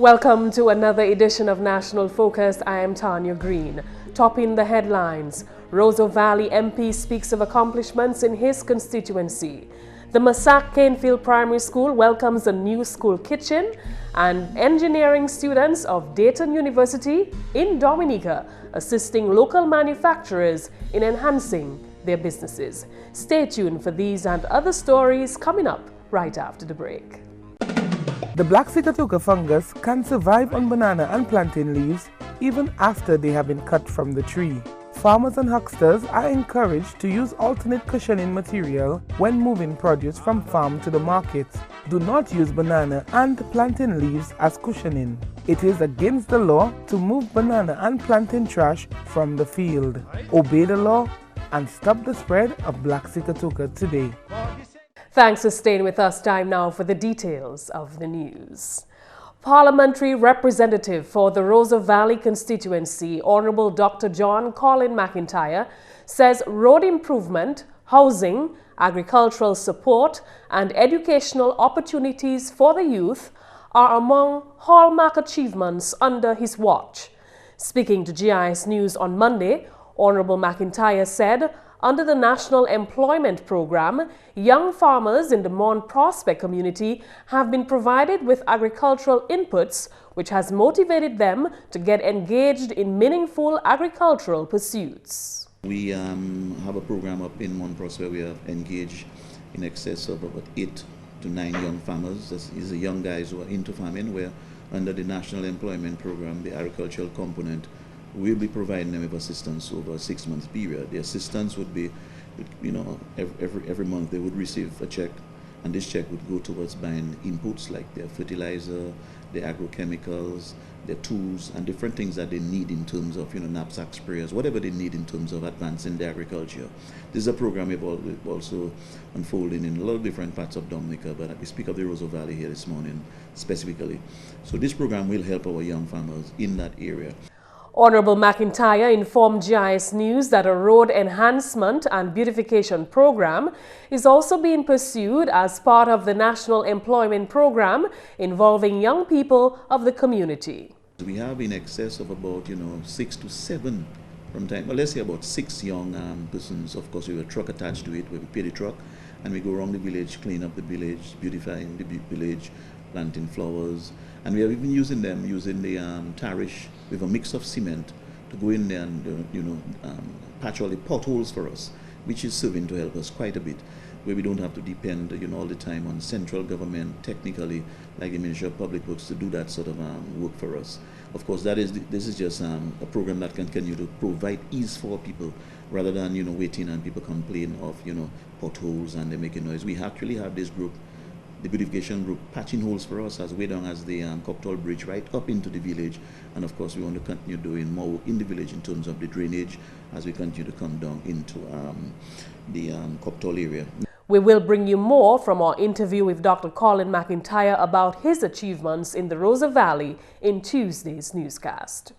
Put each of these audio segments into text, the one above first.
Welcome to another edition of National Focus. I am Tarnia Green. Topping the headlines, Roseau Valley MP speaks of accomplishments in his constituency. The Massac Canefield Primary School welcomes a new school kitchen, and engineering students of Dayton University in Dominica assisting local manufacturers in enhancing their businesses. Stay tuned for these and other stories coming up right after the break. The black Sikatoka fungus can survive on banana and plantain leaves even after they have been cut from the tree. Farmers and hucksters are encouraged to use alternate cushioning material when moving produce from farm to the market. Do not use banana and plantain leaves as cushioning. It is against the law to move banana and plantain trash from the field. Obey the law and stop the spread of black Sikatoka today. Thanks for staying with us. Time now for the details of the news. Parliamentary Representative for the Roseau Valley constituency, Honorable Dr. John Colin McIntyre, says road improvement, housing, agricultural support, and educational opportunities for the youth are among hallmark achievements under his watch. Speaking to GIS News on Monday, Honorable McIntyre said, under the National Employment Program, young farmers in the Mont Prospect community have been provided with agricultural inputs, which has motivated them to get engaged in meaningful agricultural pursuits. We have a program up in Mont Prospect where we have engaged in excess of about 8 to 9 young farmers. These are young guys who are into farming, where under the National Employment Program, the agricultural component, we'll be providing them with assistance over a 6-month period. The assistance would be, every month they would receive a check, and this check would go towards buying inputs like their fertilizer, their agrochemicals, their tools, and different things that they need in terms of, knapsack sprayers, whatever they need in terms of advancing their agriculture. This is a program we've also unfolding in a lot of different parts of Dominica, but we speak of the Roseau Valley here this morning specifically. So this program will help our young farmers in that area. Honorable McIntyre informed GIS News that a road enhancement and beautification program is also being pursued as part of the National Employment Program involving young people of the community. We have in excess of about 6 to 7 from time, well, let's say about 6 young persons. Of course, we have a truck attached to it where we pay the truck and we go around the village, clean up the village, beautifying the village, planting flowers, and we are even using the tarish with a mix of cement to go in there and patch all the potholes for us, which is serving to help us quite a bit, where we don't have to depend all the time on central government technically like the Ministry of Public Works to do that sort of work for us. Of course, this is just a program that can continue to provide ease for people rather than waiting and people complain of potholes and they making noise. We actually have this group, the beautification group, patching holes for us as way down as the Cocktail Bridge right up into the village, and of course we want to continue doing more in the village in terms of the drainage as we continue to come down into the Cocktail area. We will bring you more from our interview with Dr. Colin McIntyre about his achievements in the Roseau Valley in Tuesday's newscast.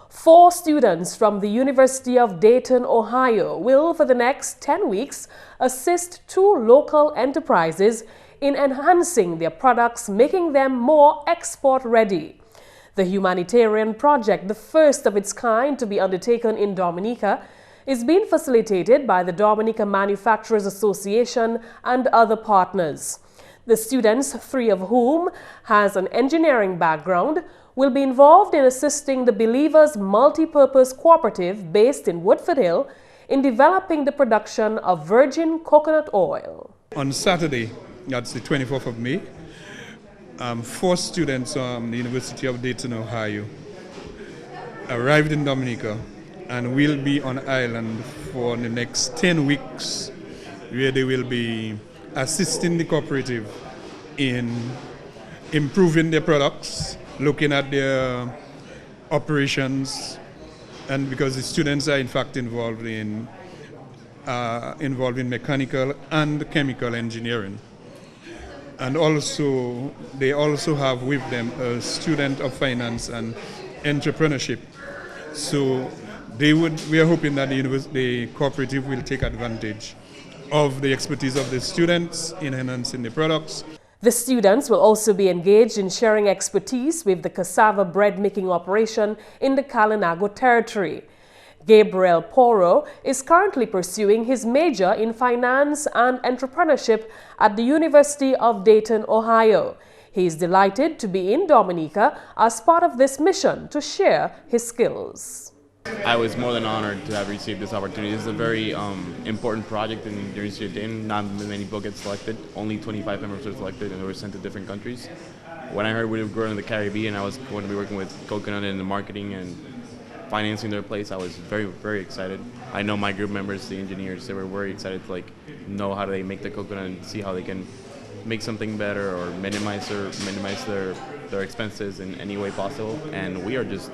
4 students from the University of Dayton, Ohio will, for the next 10 weeks, assist 2 local enterprises in enhancing their products, making them more export-ready. The humanitarian project, the first of its kind to be undertaken in Dominica, is being facilitated by the Dominica Manufacturers Association and other partners. The students, 3 of whom has an engineering background, will be involved in assisting the Believers Multi-Purpose Cooperative based in Woodford Hill in developing the production of virgin coconut oil. On Saturday, that's the 24th of May, 4 students from the University of Dayton, Ohio, arrived in Dominica and will be on island for the next 10 weeks, where they will be assisting the cooperative in improving their products, looking at their operations, and because the students are in fact involved in mechanical and chemical engineering. And also, they also have with them a student of finance and entrepreneurship. So we are hoping that the cooperative will take advantage of the expertise of the students in enhancing the products. The students will also be engaged in sharing expertise with the cassava bread making operation in the Kalinago territory. Gabriel Poro is currently pursuing his major in finance and entrepreneurship at the University of Dayton, Ohio. He is delighted to be in Dominica as part of this mission to share his skills. I was more than honored to have received this opportunity. This is a very important project in the University of Dayton. Not many people get selected. Only 25 members were selected and they were sent to different countries. When I heard we were going to the Caribbean, I was going to be working with Coconut in the marketing and financing their place. I was very, very excited. I know my group members, the engineers, they were very excited to know how they make the coconut and see how they can make something better or minimize their expenses in any way possible. And we are just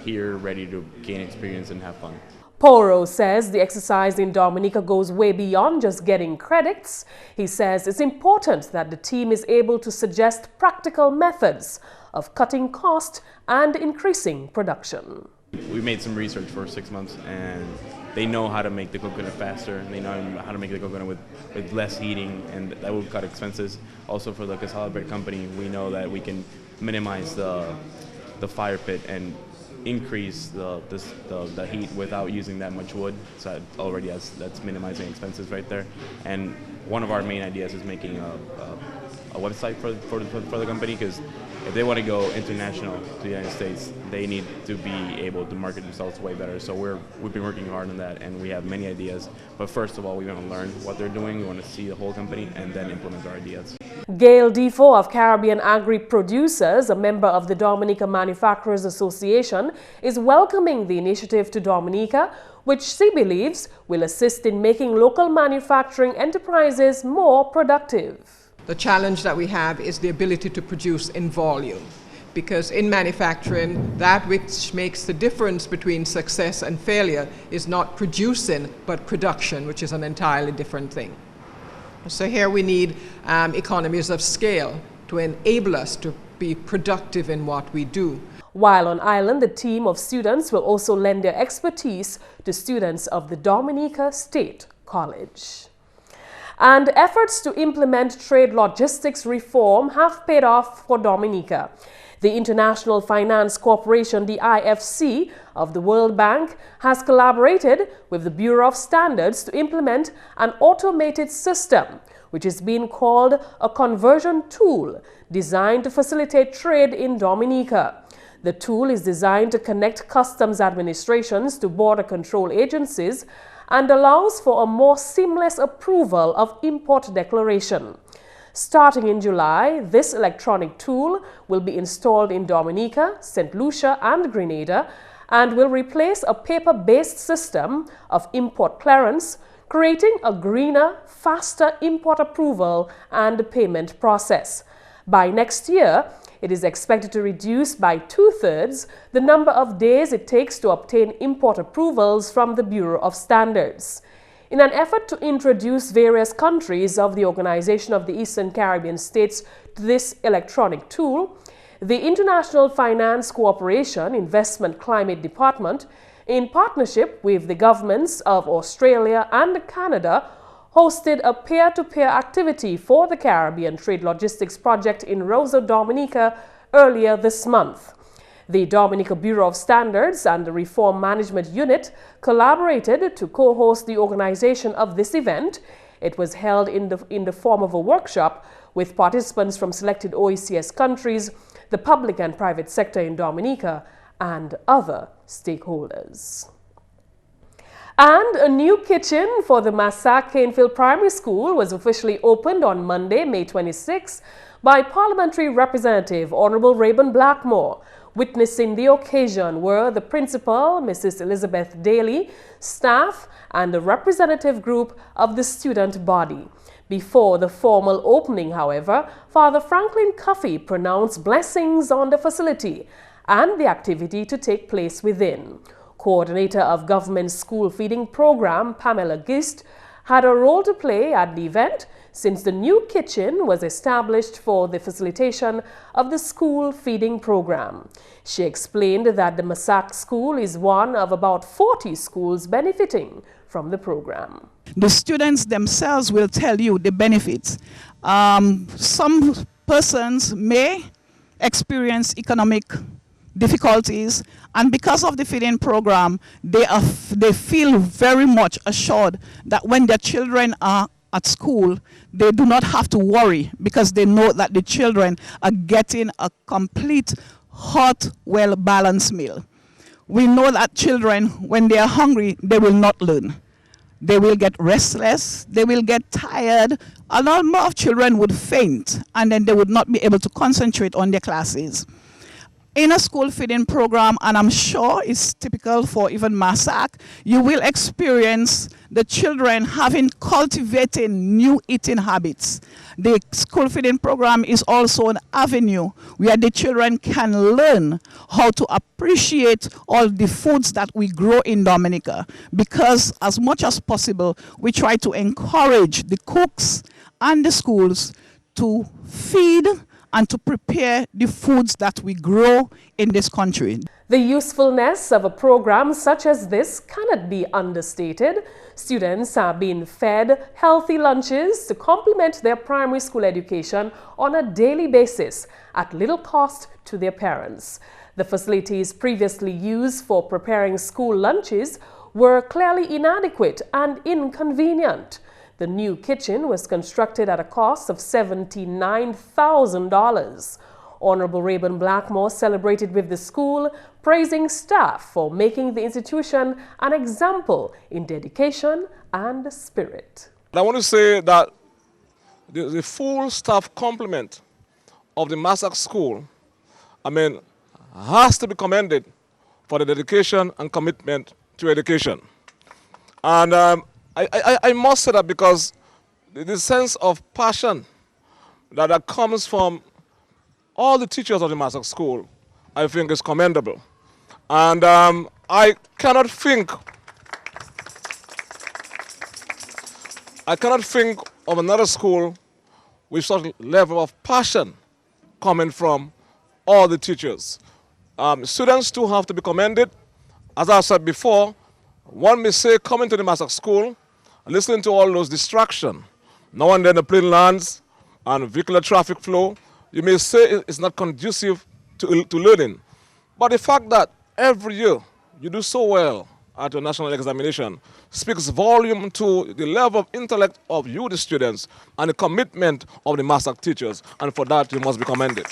here ready to gain experience and have fun. Poro says the exercise in Dominica goes way beyond just getting credits. He says it's important that the team is able to suggest practical methods of cutting cost and increasing production. We made some research for 6 months and they know how to make the coconut faster and they know how to make the coconut with less heating, and that will cut expenses. Also for the cassava bread company, we know that we can minimize the fire pit and increase the heat without using that much wood. So that's minimizing expenses right there. And one of our main ideas is making a website for the company, because if they want to go international to the United States, they need to be able to market themselves way better. So we've been working hard on that, and we have many ideas. But first of all, we want to learn what they're doing. We want to see the whole company and then implement our ideas. Gail Defoe of Caribbean Agri Producers, a member of the Dominica Manufacturers Association, is welcoming the initiative to Dominica, which she believes will assist in making local manufacturing enterprises more productive. The challenge that we have is the ability to produce in volume, because in manufacturing, that which makes the difference between success and failure is not producing, but production, which is an entirely different thing. So here we need economies of scale to enable us to be productive in what we do. While on island, the team of students will also lend their expertise to students of the Dominica State College. And efforts to implement trade logistics reform have paid off for Dominica. The International Finance Corporation, the IFC, of the World Bank has collaborated with the Bureau of Standards to implement an automated system, which is being called a conversion tool, designed to facilitate trade in Dominica. The tool is designed to connect customs administrations to border control agencies and allows for a more seamless approval of import declaration. Starting in July, this electronic tool will be installed in Dominica, St.Luce and Grenada and will replace a paper-based system of import clearance, creating a greener, faster import approval and payment process. By next year, it is expected to reduce by 2/3 the number of days it takes to obtain import approvals from the Bureau of Standards. In an effort to introduce various countries of the Organization of the Eastern Caribbean States to this electronic tool, the International Finance Corporation Investment Climate Department, in partnership with the governments of Australia and Canada, hosted a peer-to-peer activity for the Caribbean Trade Logistics Project in Rosa, Dominica earlier this month. The Dominica Bureau of Standards and the Reform Management Unit collaborated to co-host the organization of this event. It was held in the form of a workshop with participants from selected OECS countries, the public and private sector in Dominica, and other stakeholders. And a new kitchen for the Massac Canefield Primary School was officially opened on Monday, May 26, by Parliamentary Representative Honorable Rayburn Blackmore. Witnessing the occasion were the principal, Mrs. Elizabeth Daly, staff, and the representative group of the student body. Before the formal opening, however, Father Franklin Cuffey pronounced blessings on the facility and the activity to take place within. Coordinator of Government School Feeding Program, Pamela Gist, had a role to play at the event since the new kitchen was established for the facilitation of the school feeding program. She explained that the Massac School is one of about 40 schools benefiting from the program. The students themselves will tell you the benefits. Some persons may experience economic difficulties, and because of the feeding program, they feel very much assured that when their children are at school, they do not have to worry because they know that the children are getting a complete, hot, well-balanced meal. We know that children, when they are hungry, they will not learn. They will get restless, they will get tired, a lot more of children would faint, and then they would not be able to concentrate on their classes. In a school feeding program, and I'm sure it's typical for even Massac, you will experience the children cultivating new eating habits. The school feeding program is also an avenue where the children can learn how to appreciate all the foods that we grow in Dominica, because as much as possible, we try to encourage the cooks and the schools to feed and to prepare the foods that we grow in this country. The usefulness of a program such as this cannot be understated. Students are being fed healthy lunches to complement their primary school education on a daily basis at little cost to their parents. The facilities previously used for preparing school lunches were clearly inadequate and inconvenient. The new kitchen was constructed at a cost of $79,000. Honorable Rayburn Blackmore celebrated with the school, praising staff for making the institution an example in dedication and spirit. I want to say that the full staff complement of the Massac School, has to be commended for the dedication and commitment to education. And I must say that because the sense of passion that comes from all the teachers of the Massac School, I think is commendable. And I cannot think of another school with such a level of passion coming from all the teachers. Students too have to be commended. As I said before, one may say coming to the Massac School, listening to all those distractions, now and then the plane lands and vehicular traffic flow, you may say it's not conducive to learning. But the fact that every year you do so well at your national examination speaks volume to the level of intellect of you, the students, and the commitment of the Massac teachers, and for that you must be commended.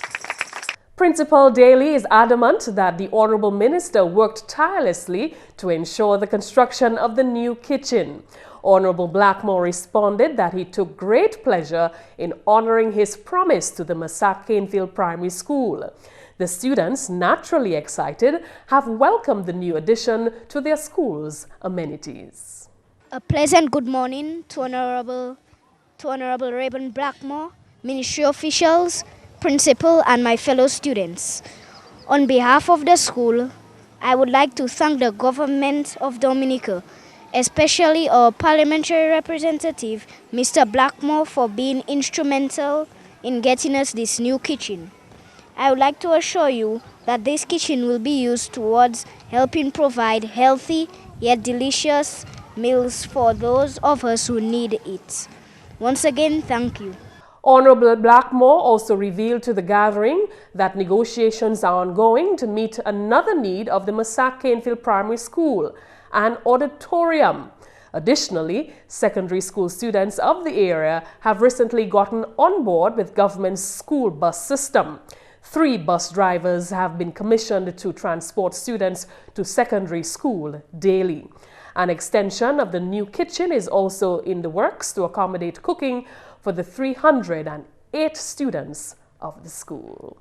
Principal Daly is adamant that the Honorable Minister worked tirelessly to ensure the construction of the new kitchen. Honorable Blackmore responded that he took great pleasure in honoring his promise to the Massac Canefield Primary School. The students, naturally excited, have welcomed the new addition to their school's amenities. A pleasant good morning to Honorable Rayburn Blackmore, Ministry officials, principal, and my fellow students. On behalf of the school, I would like to thank the government of Dominica, especially our parliamentary representative, Mr. Blackmore, for being instrumental in getting us this new kitchen. I would like to assure you that this kitchen will be used towards helping provide healthy yet delicious meals for those of us who need it. Once again, thank you. Honorable Blackmore also revealed to the gathering that negotiations are ongoing to meet another need of the Massac Canefield Primary School, an auditorium. Additionally, secondary school students of the area have recently gotten on board with government's school bus system. 3 bus drivers have been commissioned to transport students to secondary school daily. An extension of the new kitchen is also in the works to accommodate cooking for the 308 students of the school.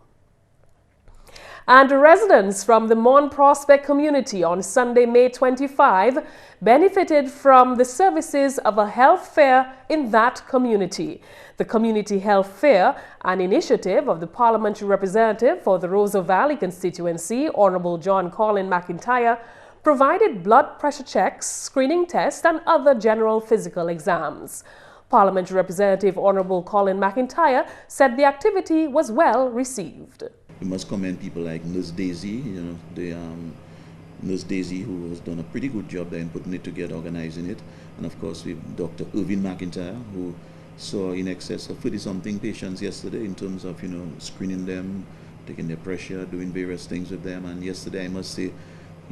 And residents from the Mon Prospect community on Sunday, May 25, benefited from the services of a health fair in that community. The Community Health Fair, an initiative of the parliamentary representative for the Roseau Valley constituency, Honorable John Colin McIntyre, provided blood pressure checks, screening tests, and other general physical exams. Parliamentary Representative Honorable Colin McIntyre said the activity was well received. We must commend people like Nurse Daisy, Nurse Daisy, who has done a pretty good job there in putting it together, organizing it. And of course, we have Dr. Irvin McIntyre, who saw in excess of 30-something patients yesterday in terms of, screening them, taking their pressure, doing various things with them. And yesterday, I must say,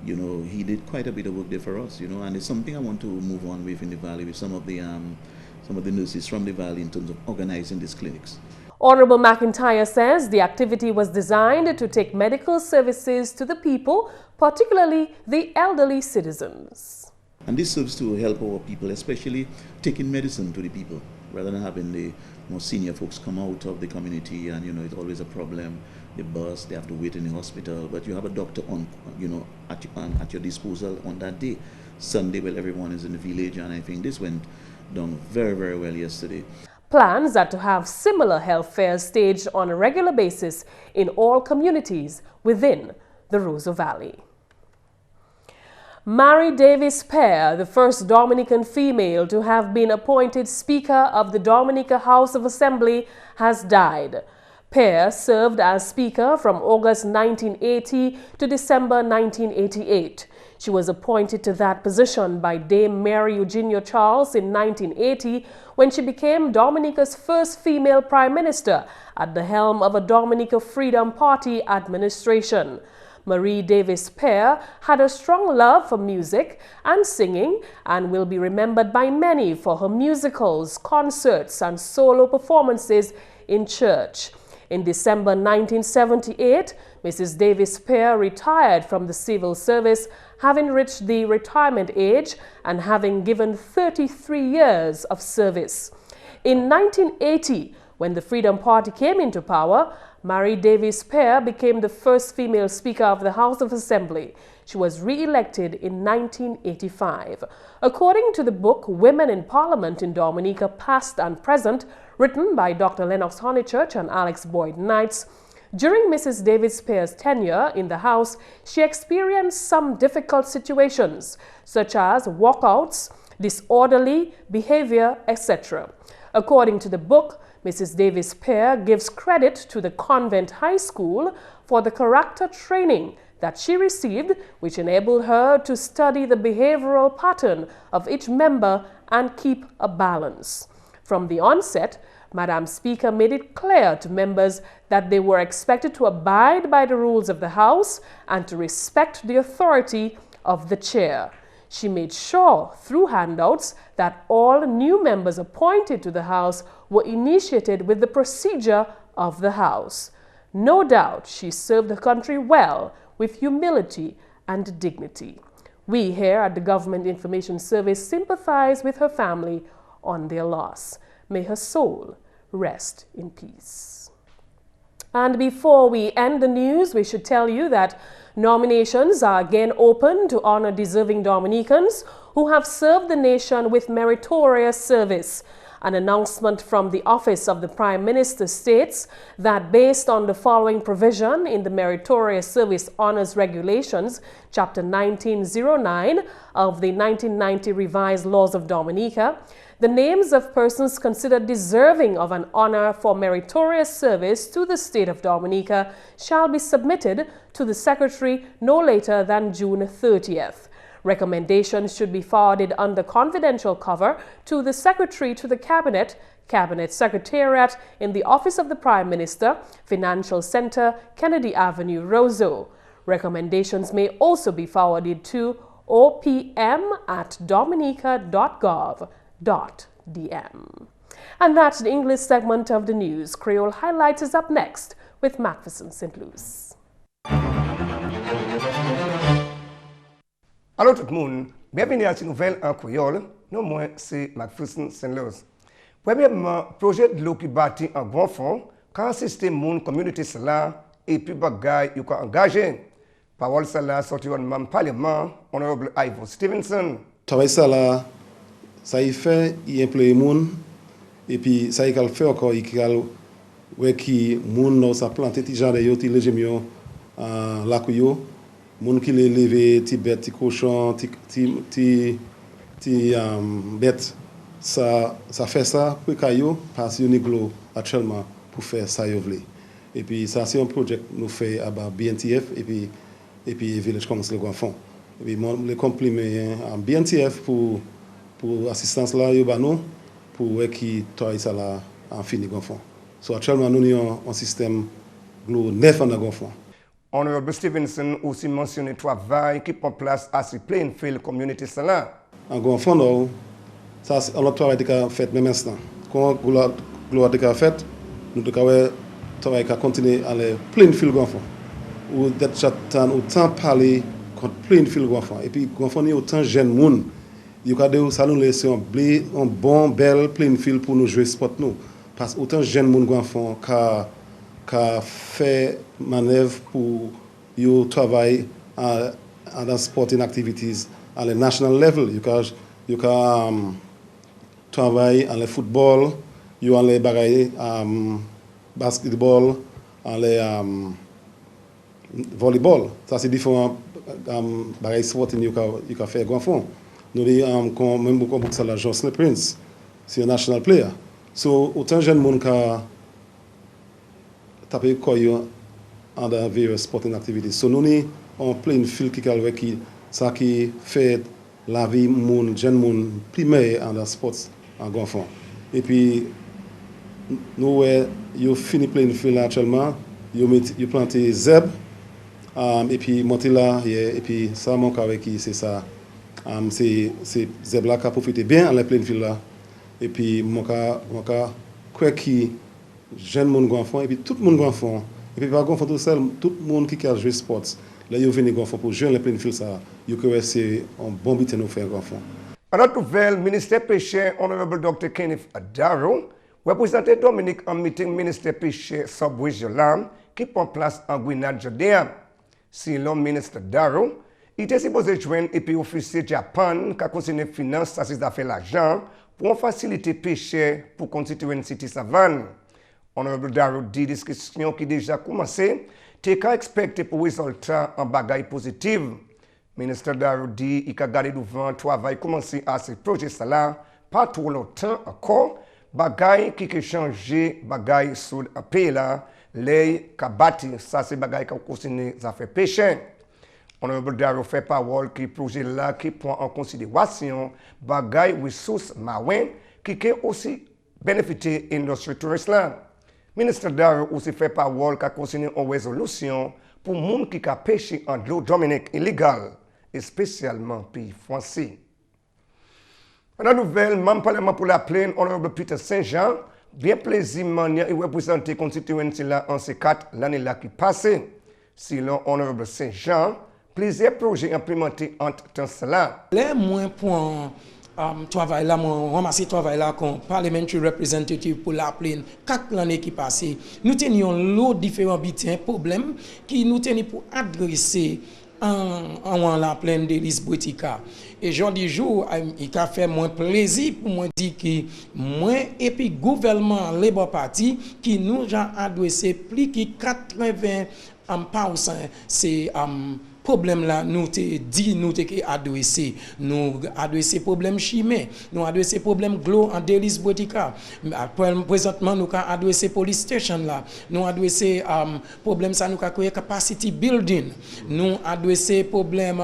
he did quite a bit of work there for us, and it's something I want to move on with in the Valley with some of the nurses from the Valley in terms of organizing these clinics. Honorable McIntyre says the activity was designed to take medical services to the people, particularly the elderly citizens. And this serves to help our people, especially taking medicine to the people, rather than having the more senior folks come out of the community and, it's always a problem. The bus, they have to wait in the hospital, but you have a doctor on, at your disposal on that day. Sunday, well, everyone is in the village, and I think this went down very, very well yesterday. Plans are to have similar health fairs staged on a regular basis in all communities within the Roseau Valley. Mary Davis Pear, the first Dominican female to have been appointed Speaker of the Dominica House of Assembly, has died. Pear served as Speaker from August 1980 to December 1988. She was appointed to that position by Dame Mary Eugenio Charles in 1980 when she became Dominica's first female Prime Minister at the helm of a Dominica Freedom Party administration. Marie Davis Pear had a strong love for music and singing and will be remembered by many for her musicals, concerts, and solo performances in church. In December 1978, Mrs. Davis Pear retired from the civil service, having reached the retirement age and having given 33 years of service. In 1980, when the Freedom Party came into power, Mary Davis Pear became the first female Speaker of the House of Assembly. She was re-elected in 1985. According to the book Women in Parliament in Dominica, Past and Present, written by Dr. Lennox Honeychurch and Alex Boyd Knights, during Mrs. Davis Pear's tenure in the House, she experienced some difficult situations, such as walkouts, disorderly behavior, etc. According to the book, Mrs. Davis Pear gives credit to the convent high school for the character training that she received, which enabled her to study the behavioral pattern of each member and keep a balance. From the onset, Madam Speaker made it clear to members that they were expected to abide by the rules of the House and to respect the authority of the chair. She made sure through handouts that all new members appointed to the House were initiated with the procedure of the House. No doubt she served the country well with humility and dignity. We here at the Government Information Service sympathize with her family on their loss. May her soul rest in peace. And before we end the news, we should tell you that nominations are again open to honor deserving Dominicans who have served the nation with meritorious service. An announcement from the Office of the Prime Minister states that based on the following provision in the Meritorious Service Honours Regulations, Chapter 1909 of the 1990 Revised Laws of Dominica, the names of persons considered deserving of an honor for meritorious service to the state of Dominica shall be submitted to the Secretary no later than June 30th. Recommendations should be forwarded under confidential cover to the Secretary to the Cabinet, Cabinet Secretariat in the Office of the Prime Minister, Financial Center, Kennedy Avenue, Roseau. Recommendations may also be forwarded to opm@dominica.gov.dm. And that's the English segment of the news. Creole Highlights is up next with McPherson, St.Luce. Allô tout le monde, bienvenue à cette nouvelle en créole. Non, moi, c'est McPherson, St.Luce. Premièrement, projet de l'eau qui bâti en bon fond, quand système monde communauté cela et puis bagaille you can engagé. Parole cela sorti en membre parlement, honorable Ivo Stevenson. Travail ça là, ça y fait, il emploie monde et puis ça y fait encore il ouais qui monde ça planter ti jardin yo ti léger mieux la kuyo. Moun qui les levé ti bête ti cochon ti bête ça fait ça pour caillou parce que nous actuellement pour faire ça yo vle et puis ça c'est un projet nous fait à BNTF et puis Village Council le grand fond et puis les compliments à BNTF pour assistance là yo ba nous pour qui travail ça là en fini gonfond. So actuellement nous avons un système glo neuf en gonfond. Honorable Stevenson aussi mentionné travail qui prend place à ce Plainfield Community Salon. En gonfond ça c'est un travail qui a fait même instant. Quand glo a fait nous devons travail qui continuer à aller Plainfield gonfond. Ou d'être autant parler contre Plainfield gonfond et puis gonfond est autant jeune monde. Il y a ça nous laisse un bon bel Plainfield pour nous jouer sport nous parce que autant jeune monde gonfond qu'a fait manœuvre pour you travailler dans sporting activities à la national level. You can travailler en le football, you en les bagaille basketball, en les volleyball. Ça c'est différent bagaille sporting you can faire gonfond. Nous même beaucoup ça la Jocelyn Prince, c'est un national player. So autant jeune monde qu'a taper quoi en dans various sporting activities. So nous ni en plein fil qui fait la vie monde jeune monde primaire en dans sports en gonfond. Et puis nous yo fini plein fil actuellement, yo planter zèbre et puis monter là et puis ça mon avec qui c'est ça. C'est zèbre là qui a profité bien en la pleine fil là. Et puis mon quoi qui jeune monde gonfond et puis tout le monde gonfond et puis pas gonfond tout seul tout le monde qui a joué sport là yo venu gonfond pour jouer en pleine fil ça yo que c'est un bon but nous faire gonfond. En notre nouvelle, ministre péché Honorable Dr. Kenneth Darrow représenté Dominique en meeting ministre péché sub-régional qui prend place en Guyane Jordéen. Si l'homme ministre Darrow il était supposé joindre et puis officier Japan qui a concerné finance, ça c'est d'affaires l'argent pour faciliter péché pour constituer une cité savane. Honorable Darrow dit discussion qui déjà commencé, t'es qu'à expecter pour résultat en bagaille positive. Ministre Darrow dit il a gardé devant travail commencé à ce projet là, pas trop longtemps encore, bagaille qui a changé, bagaille sous un pays là, les qui bâti, ça c'est bagaille qui a concerné les affaires péché. Honorable Darrow fait parole qui projet là qui prend en considération bagaille ressources marines qui aussi bénéficier l'industrie touristique là. Ministre Darrow aussi fait parole qui concerne une résolution pour les gens qui pêchent en l'eau Dominique illégale, et spécialement pays français. Dans la nouvelle, membre parlement pour la plaine, Honorable Peter Saint-Jean, bien plaisimment, il représente la constituency là en C4 l'année là qui passée. Selon Honorable Saint-Jean, plusieurs projets implémentés entre temps cela. Les moins pour travail là, mon ramasser travail là comme parliamentary representative pour la plaine 4 l'année qui passée. Nous tenions l'eau différents bitins problèmes qui nous tenaient pour adresser en la plaine de Lisboetica. Et j'en dis jour, il a fait moins plaisir pour moi dire que moi et puis gouvernement Labour Party qui nous a adressé plus que 80% c'est problème là nous te dit nous te adressé problème chimie nous adressé problème glo en Lisboetica présentement nous avons adressé police station là nous adressé problème ça nous avons créé capacity building nous adressé problème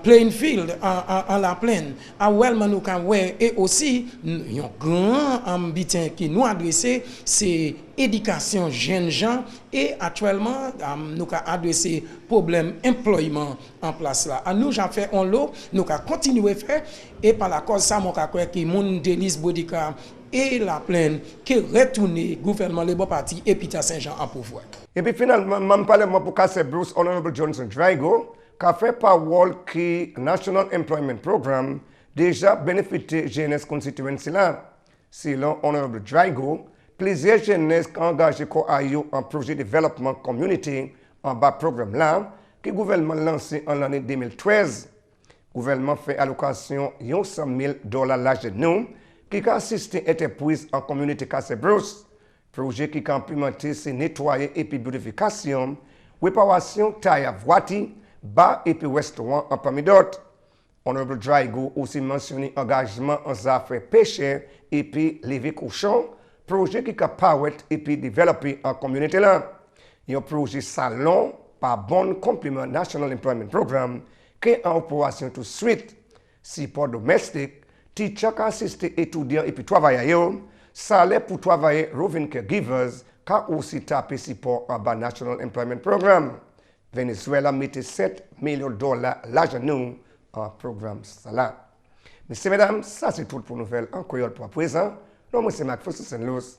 Plainfield en la plaine à Wellman nous et aussi un grand ambition qui nous adressé c'est éducation jeunes gens et actuellement nous avons adressé problème employment en place là à nous j'en fait on l'eau nous avons continué faire et par la cause ça mon croire que monde de Lisboetica et la plaine qui retourner gouvernement Labour Party et Peter Saint-Jean en pouvoir. Et puis finalement même parlement pour St.Luce Honorable Johnson Drago qu'a fait parole qui National Employment Program déjà bénéficié jeunesse constituency là. Selon Honorable Drago, plusieurs jeunesses engagées en projet de développement community en bas programme là, que le gouvernement lancé en l'année 2013. Le gouvernement fait allocation de $100 000 l'âge de nous, qui a assisté entreprises en communauté St.Luce. Projet qui a implémenté c'est nettoyer et puis beautification, réparation taille à voiture, bas et puis restaurant en parmi d'autres. Honorable Drago aussi mentionné engagement en affaires pêcheurs et puis lever cochon, projet qui a powered et puis développé en communauté là. Il y a un projet salon par bon complément National Employment Program qui est en opération tout de suite. Support domestique, teacher ka assiste étudiant et puis travailler yo, salaire pour travailler roving caregivers ka aussi taper support en bas National Employment Program. Venezuela mette $7 millions l'argent nous en programme salaire. Messieurs, mesdames, ça c'est tout pour nouvelles en créole pour présent. Non, moi c'est McPherson St.Luce.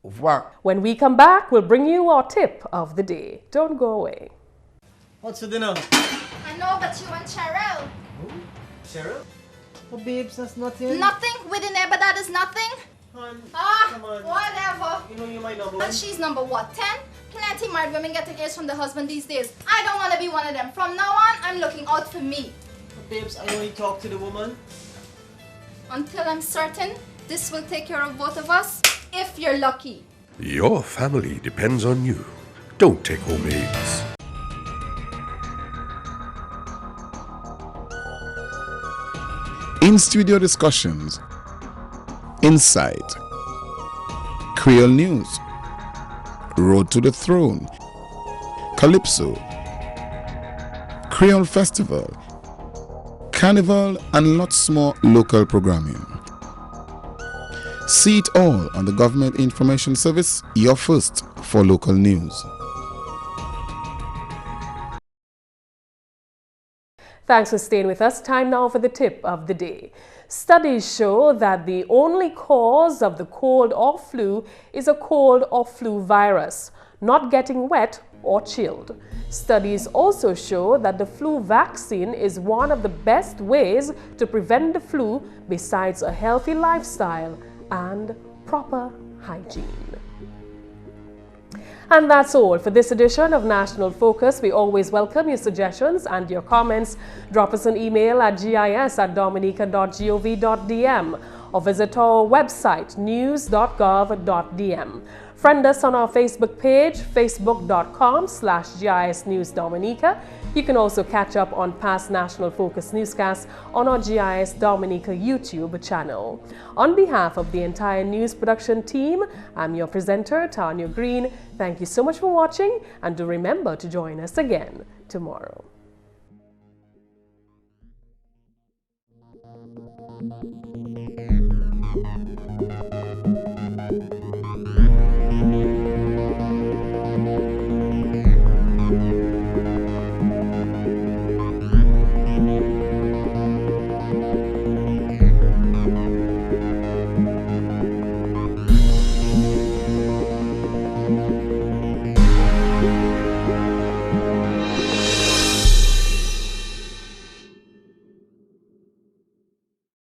Au revoir. When we come back, we'll bring you our tip of the day. Don't go away. What's for dinner? I know, but you want Cheryl. Who? Cheryl? Oh, babes, that's nothing. Nothing with the neighbor, that is nothing. Hon, come on. Whatever. You know you're my number one. And she's number what, 10? Plenty married women get engaged from the husband these days. I don't want to be one of them. From now on, I'm looking out for me. But babes, I only talk to the woman. Until I'm certain this will take care of both of us, if you're lucky. Your family depends on you. Don't take home aids. In-studio discussions, Insight, Creole News, Road to the Throne, Calypso, Creole Festival, Carnival, and lots more local programming. See it all on the Government Information Service, your first for local news. Thanks for staying with us. Time now for the tip of the day. Studies show that the only cause of the cold or flu is a cold or flu virus, not getting wet or chilled. Studies also show that the flu vaccine is one of the best ways to prevent the flu besides a healthy lifestyle and proper hygiene. And that's all for this edition of National Focus. We always welcome your suggestions and your comments. Drop us an email at gis@dominica.gov.dm or visit our website news.gov.dm. Friend us on our Facebook page, facebook.com/GIS News Dominica. You can also catch up on past National Focus newscasts on our GIS Dominica YouTube channel. On behalf of the entire news production team, I'm your presenter, Tarnia Green. Thank you so much for watching, and do remember to join us again tomorrow.